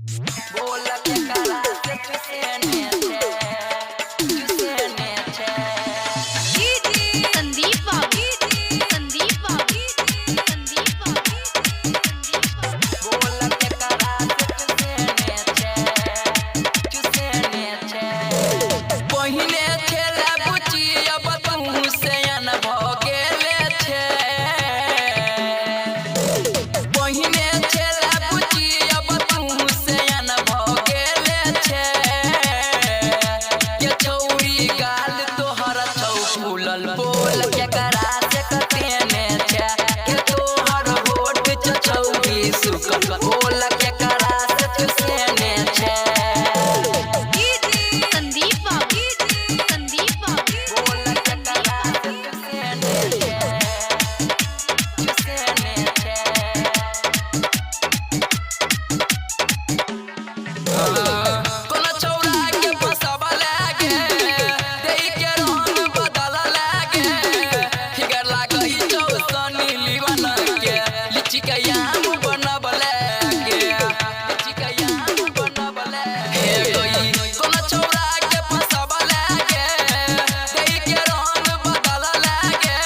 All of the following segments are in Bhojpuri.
बोला के करा से चुसेने छे जी संदीप बाबू बोला के करा से चुसेने छे पहिने छेला बुची अब तू से अन भगेले छे पहिने छेला बुची अब तू से अन भगेले छे के छौरी गाल तोहर छौ फूलल बोल के करा से कतेने छे के तोहर होठ छौरी सुकल बोल के करा से चुसेने छे संदीप बाबू बोल के करा से चुसेने छे कोना छौरा के फसावा लागे देई के रंग बदल लागे फिगर लागई चौसनी लीवन के लिची के याम बनब लागे लिची के याम बनब लागे गई कोना छौरा के फसावा लागे देई के रंग बदल लागे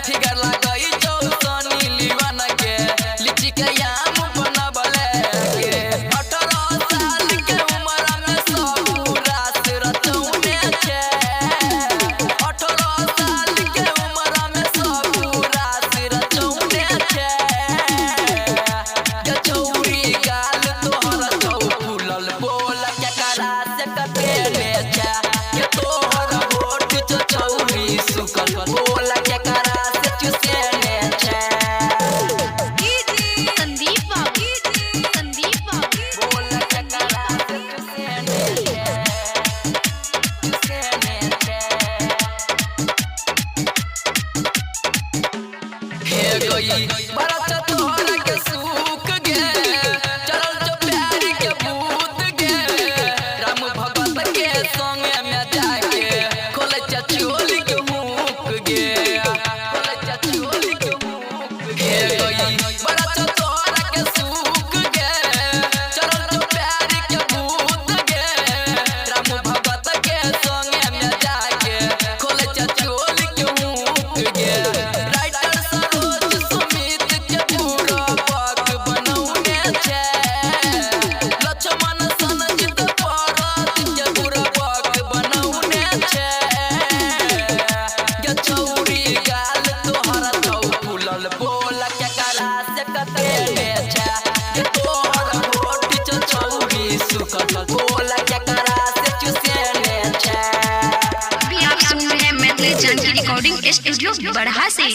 फिगर लागई चौसनी लीवन के लिची के याम बनब लागे 18 साल के उम्र में सब रात रचौने छे 18 साल के उम्र में सब रात रचौने छे के छौरी गाल तोहर छौ फूलल बोल के करा से कतेने छे के तोहर होठ छौरी सुकल बोल के करा से चुसेने छे संदीप बाबू बोल के करा से चुसेने छे हे गई बरत तोहरा के सूख गे चलल जो प्यार के भूत गे राम भगत के संग में जाके खोले चचोल के मुख गे खोले चचोल के मुख गे गई बरत तोहरा के सूख गे चलल जो प्यार के भूत गे राम भगत के संग में जाके खोले चचोल के मुख गे राइटर सरोज सुमित के पूरा पाक बनौने छे लक्ष्मण संजीत परत के पूरा पाक बनौने छे के छौरी गाल तोहर छौ फूलल बोल के करा से कतेने छे के तोहर होठ छौरी सुकल बोल के करा से चुसेने छे अभी आप सुन रहे हैं मैथिली जानकी रिकॉर्डिंग स्टूडियो बरहा से।